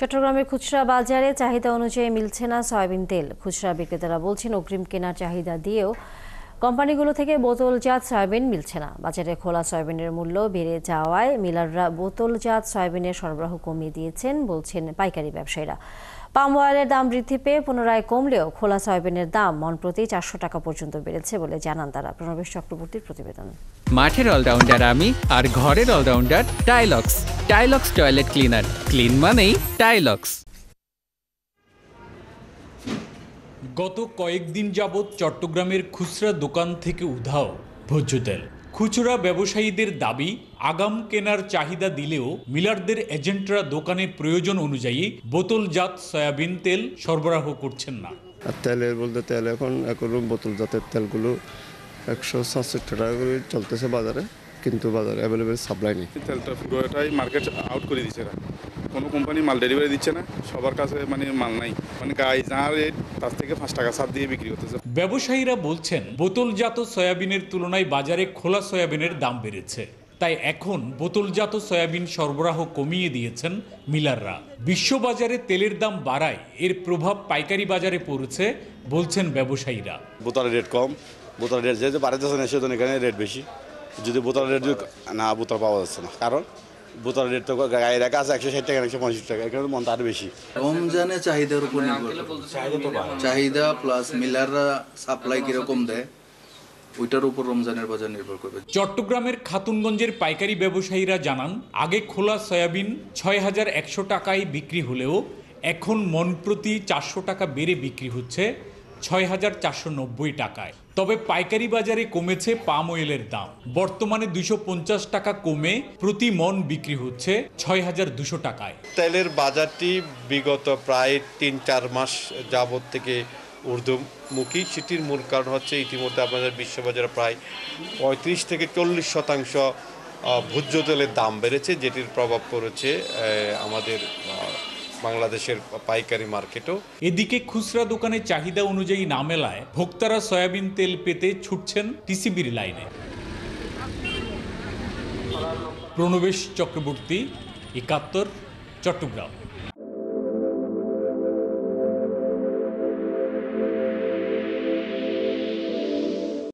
চট্টগ্রামের খুচরা বাজারে চাহিদা অনুযায়ী মিলছে না সয়াবিন তেল। খুচরা বিক্রেতারা বলছেন অগ্রিম কেনার চাহিদা দিয়েও কোম্পানিগুলো থেকে বোতলজাত সয়াবিন মিলছে না। বাজারে খোলা সয়াবিনের মূল্য বেড়ে যাওয়ায় মিলাররা বোতলজাত সয়াবিনের সরবরাহ কমিয়ে দিয়েছেন বলছেন পাইকারি ব্যবসায়ীরা। পাম অয়েলের দাম বৃদ্ধি পেয়ে পুনরায় কমলেও খোলা সয়াবিনের দাম মন প্রতি 400 টাকা পর্যন্ত বেড়েছে বলে জানান তারা। প্রণবেশ চক্রবর্তীর প্রতিবেদন। মাঠের অলরাউন্ডার আমি আর ঘরের allrounder Tylox. Tylox toilet cleaner, clean মানেই টাইলক্স। গত কয়েকদিন যাবৎ চট্টগ্রামের খুচরা দোকান থেকে উধাও ভোজ্য তেল। খুচরা ব্যবসায়ীদের দাবি, আগাম কেনার চাহিদা দিলেও মিলারদের এজেন্টরা দোকানে প্রয়োজন অনুযায়ী বোতলজাত সয়াবিন তেল সরবরাহ করছেন না। আর তেলের বলতে তেল এখন বোতলজাতের তেলগুলো 167 টাকা করে চলতেছে বাজারে, কিন্তু বাজারে অ্যাভেলেবেল সাপ্লাই নেই। তেলটা পুরোটাই মার্কেট আউট করে দিচ্ছে না, কোনো কোম্পানি মাল ডেলিভারি দিচ্ছে না, সবার কাছে মাল নাই, গায়ে যা রেট তার থেকে 5 টাকা ছাড় দিয়ে বিক্রি করতেছে। ব্যবসায়ীরা বলছেন বোতলজাত সয়াবিনের তুলনায় বাজারে খোলা সয়াবিনের দাম বেড়েছে, তাই এখন বোতলজাত সয়াবিন সরবরাহ কমিয়ে দিয়েছেন মিলাররা। বিশ্ববাজারে তেলের দাম বাড়ায় এর প্রভাব পাইকারি বাজারে পড়েছে বলছেন ব্যবসায়ীরা। বোতলের রেট কম, বোতলের রেট যেহেতু বাড়াইতেছে না সেজন্য এখানে রেট বেশি। যদি বোতলের রেট না, বোতল পাওয়া যাচ্ছে না, কারণ বোতলের রেট তো গায়ে রাখা আছে 160 টাকা 150 টাকা, এখানে মন আরো বেশি। রমজানে চাহিদার উপর নির্ভর করে, চাহিদা প্লাস মিলাররা সাপ্লাই কিরকম দেয় ওইটার উপর রমজানের বাজার নির্ভর করবে। চট্টগ্রামের খাতুনগঞ্জের পাইকারি ব্যবসায়ীরা জানান, আগে খোলা সয়াবিন 6100 টাকায় বিক্রি হলেও এখন মন প্রতি 400 টাকা বেড়ে বিক্রি হচ্ছে 6490 টাকায়। তবে পাইকারি বাজারে কমেছে পাম অয়েলের দাম। বর্তমানে 250 টাকা কমে প্রতি মন বিক্রি হচ্ছে 6200 টাকায়। তেলের বাজারটি বিগত প্রায় 3-4 মাস যাবত থেকে ঊর্ধ্বমুখী। সেটির মূল কারণ হচ্ছে ইতিমধ্যে আপনাদের বিশ্ববাজারে প্রায় 35 থেকে 40% ভোজ্য তেলের দাম বেড়েছে, যেটির প্রভাব পড়েছে আমাদের বাংলাদেশের পাইকারি মার্কেটও। এদিকে খুচরা দোকানে চাহিদা অনুযায়ী না মেলায় ভোক্তারা সয়াবিন তেল পেতে ছুটছেন টিসিবির লাইনে। প্রণবেশ চক্রবর্তী, 71, চট্টগ্রাম।